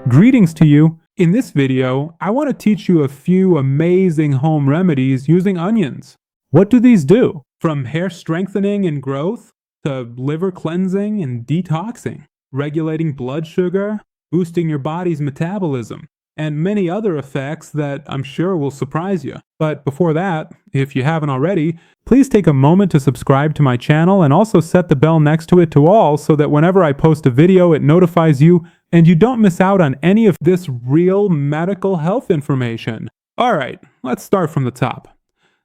Greetings to you. In this video, I want to teach you a few amazing home remedies using onions. What do these do? From hair strengthening and growth to liver cleansing and detoxing, regulating blood sugar, boosting your body's metabolism, and many other effects that I'm sure will surprise you. But before that, if you haven't already, please take a moment to subscribe to my channel and also set the bell next to it to all so that whenever I post a video, it notifies you and you don't miss out on any of this real medical health information. Alright, let's start from the top.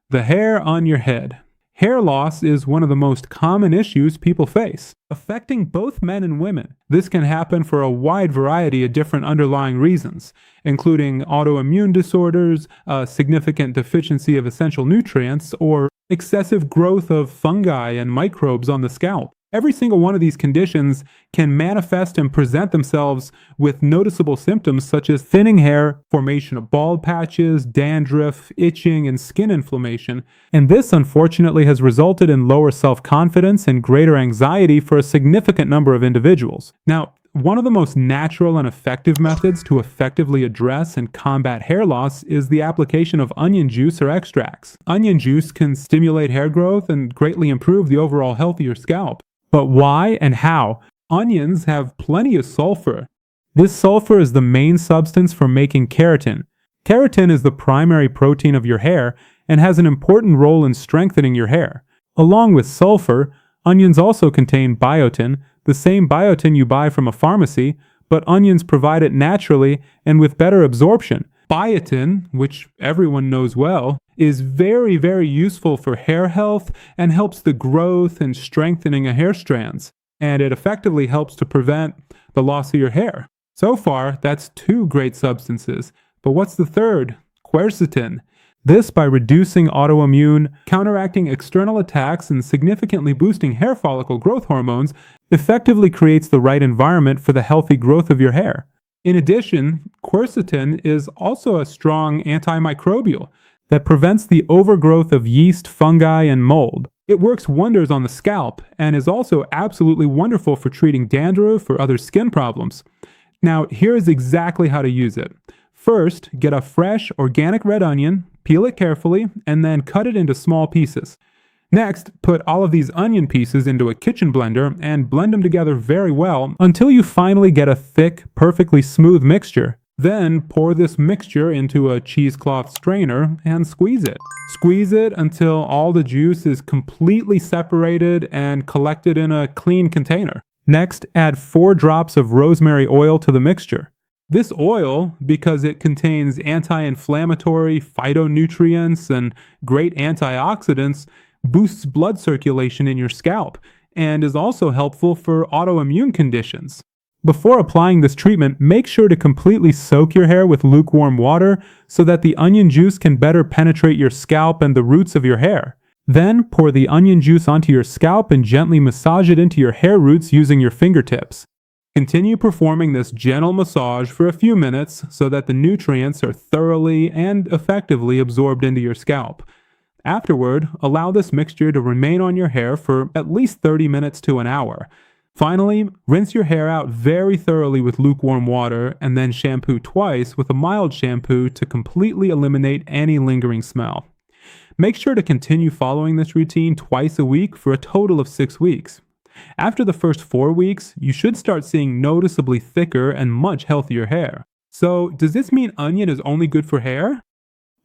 The hair on your head. Hair loss is one of the most common issues people face, affecting both men and women. This can happen for a wide variety of different underlying reasons, including autoimmune disorders, a significant deficiency of essential nutrients, or excessive growth of fungi and microbes on the scalp. Every single one of these conditions can manifest and present themselves with noticeable symptoms such as thinning hair, formation of bald patches, dandruff, itching, and skin inflammation. And this, unfortunately, has resulted in lower self-confidence and greater anxiety for a significant number of individuals. Now, one of the most natural and effective methods to effectively address and combat hair loss is the application of onion juice or extracts. Onion juice can stimulate hair growth and greatly improve the overall health of your scalp. But why and how? Onions have plenty of sulfur. This sulfur is the main substance for making keratin. Keratin is the primary protein of your hair and has an important role in strengthening your hair. Along with sulfur, onions also contain biotin, the same biotin you buy from a pharmacy, but onions provide it naturally and with better absorption. Biotin, which everyone knows well, is very, very useful for hair health and helps the growth and strengthening of hair strands. And it effectively helps to prevent the loss of your hair. So far, that's two great substances. But what's the third? Quercetin. This, by reducing autoimmune, counteracting external attacks, and significantly boosting hair follicle growth hormones, effectively creates the right environment for the healthy growth of your hair. In addition, quercetin is also a strong antimicrobial that prevents the overgrowth of yeast, fungi, and mold. It works wonders on the scalp and is also absolutely wonderful for treating dandruff or other skin problems. Now, here is exactly how to use it. First, get a fresh, organic red onion, peel it carefully, and then cut it into small pieces. Next, put all of these onion pieces into a kitchen blender and blend them together very well until you finally get a thick, perfectly smooth mixture. Then pour this mixture into a cheesecloth strainer and squeeze it. Squeeze it until all the juice is completely separated and collected in a clean container. Next, add 4 drops of rosemary oil to the mixture. This oil, because it contains anti-inflammatory, phytonutrients, and great antioxidants, boosts blood circulation in your scalp and is also helpful for autoimmune conditions. Before applying this treatment, make sure to completely soak your hair with lukewarm water so that the onion juice can better penetrate your scalp and the roots of your hair. Then pour the onion juice onto your scalp and gently massage it into your hair roots using your fingertips. Continue performing this gentle massage for a few minutes so that the nutrients are thoroughly and effectively absorbed into your scalp. Afterward, allow this mixture to remain on your hair for at least 30 minutes to an hour. Finally, rinse your hair out very thoroughly with lukewarm water and then shampoo twice with a mild shampoo to completely eliminate any lingering smell. Make sure to continue following this routine twice a week for a total of 6 weeks. After the first 4 weeks, you should start seeing noticeably thicker and much healthier hair. So, does this mean onion is only good for hair?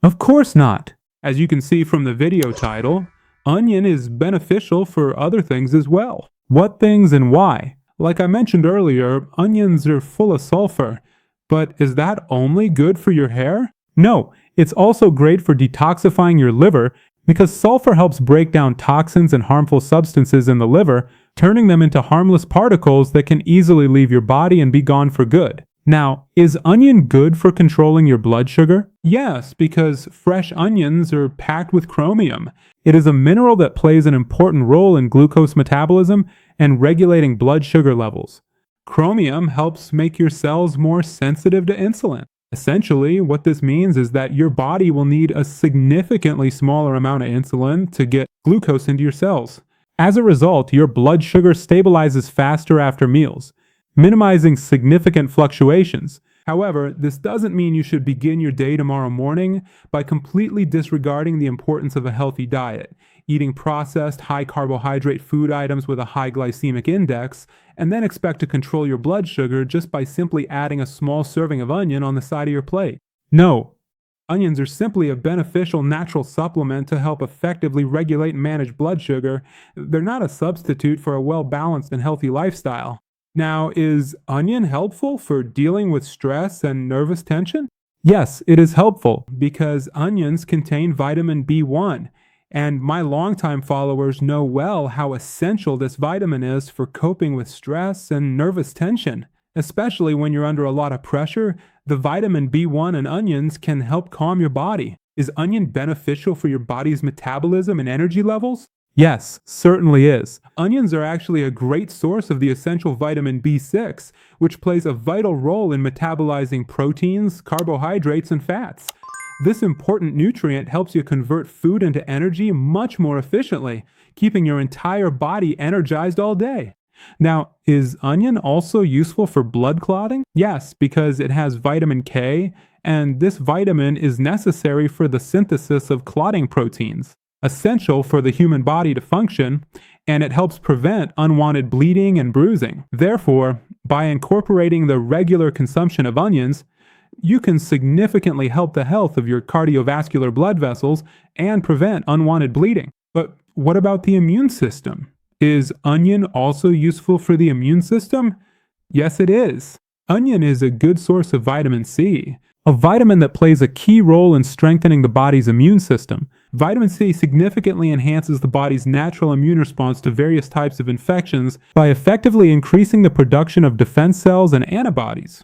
Of course not. As you can see from the video title, onion is beneficial for other things as well. What things and why? Like I mentioned earlier, onions are full of sulfur. But is that only good for your hair? No, it's also great for detoxifying your liver because sulfur helps break down toxins and harmful substances in the liver, turning them into harmless particles that can easily leave your body and be gone for good. Now, is onion good for controlling your blood sugar? Yes, because fresh onions are packed with chromium. It is a mineral that plays an important role in glucose metabolism and regulating blood sugar levels. Chromium helps make your cells more sensitive to insulin. Essentially, what this means is that your body will need a significantly smaller amount of insulin to get glucose into your cells. As a result, your blood sugar stabilizes faster after meals, minimizing significant fluctuations. However, this doesn't mean you should begin your day tomorrow morning by completely disregarding the importance of a healthy diet, eating processed, high carbohydrate food items with a high glycemic index, and then expect to control your blood sugar just by simply adding a small serving of onion on the side of your plate. No. Onions are simply a beneficial natural supplement to help effectively regulate and manage blood sugar. They're not a substitute for a well-balanced and healthy lifestyle. Now, is onion helpful for dealing with stress and nervous tension? Yes, it is helpful because onions contain vitamin B1, and my longtime followers know well how essential this vitamin is for coping with stress and nervous tension. Especially when you're under a lot of pressure, the vitamin B1 in onions can help calm your body. Is onion beneficial for your body's metabolism and energy levels? Yes, certainly is. Onions are actually a great source of the essential vitamin B6, which plays a vital role in metabolizing proteins, carbohydrates, and fats. This important nutrient helps you convert food into energy much more efficiently, keeping your entire body energized all day. Now, is onion also useful for blood clotting? Yes, because it has vitamin K, and this vitamin is necessary for the synthesis of clotting proteins, essential for the human body to function, and it helps prevent unwanted bleeding and bruising. Therefore, by incorporating the regular consumption of onions, you can significantly help the health of your cardiovascular blood vessels and prevent unwanted bleeding. But what about the immune system? Is onion also useful for the immune system? Yes, it is. Onion is a good source of vitamin C, a vitamin that plays a key role in strengthening the body's immune system. Vitamin C significantly enhances the body's natural immune response to various types of infections by effectively increasing the production of defense cells and antibodies.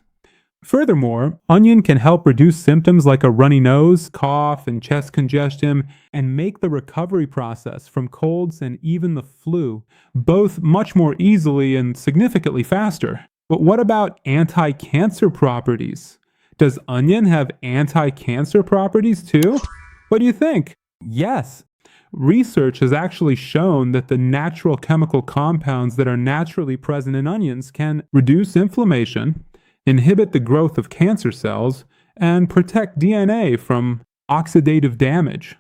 Furthermore, onion can help reduce symptoms like a runny nose, cough, and chest congestion, and make the recovery process from colds and even the flu both much more easily and significantly faster. But what about anti-cancer properties? Does onion have anti-cancer properties too? What do you think? Yes. Research has actually shown that the natural chemical compounds that are naturally present in onions can reduce inflammation, inhibit the growth of cancer cells, and protect DNA from oxidative damage.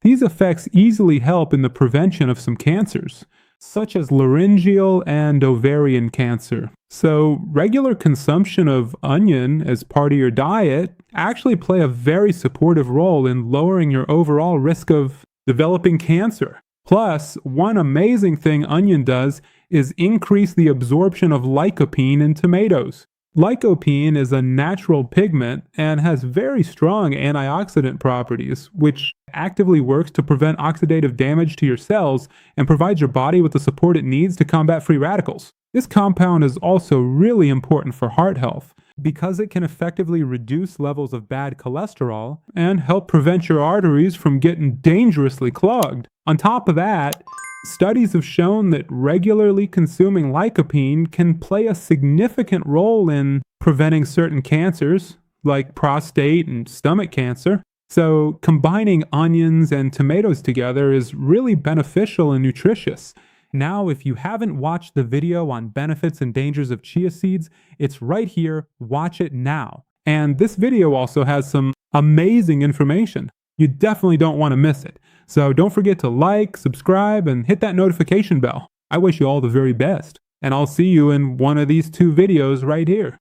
These effects easily help in the prevention of some cancers, such as laryngeal and ovarian cancer. So, regular consumption of onion as part of your diet actually play a very supportive role in lowering your overall risk of developing cancer. Plus, one amazing thing onion does is increase the absorption of lycopene in tomatoes. Lycopene is a natural pigment and has very strong antioxidant properties, which actively works to prevent oxidative damage to your cells and provides your body with the support it needs to combat free radicals. This compound is also really important for heart health because it can effectively reduce levels of bad cholesterol and help prevent your arteries from getting dangerously clogged. On top of that, studies have shown that regularly consuming lycopene can play a significant role in preventing certain cancers, like prostate and stomach cancer. So combining onions and tomatoes together is really beneficial and nutritious. Now, if you haven't watched the video on benefits and dangers of chia seeds, it's right here. Watch it now. And this video also has some amazing information. You definitely don't want to miss it. So don't forget to like, subscribe, and hit that notification bell. I wish you all the very best. And I'll see you in one of these two videos right here.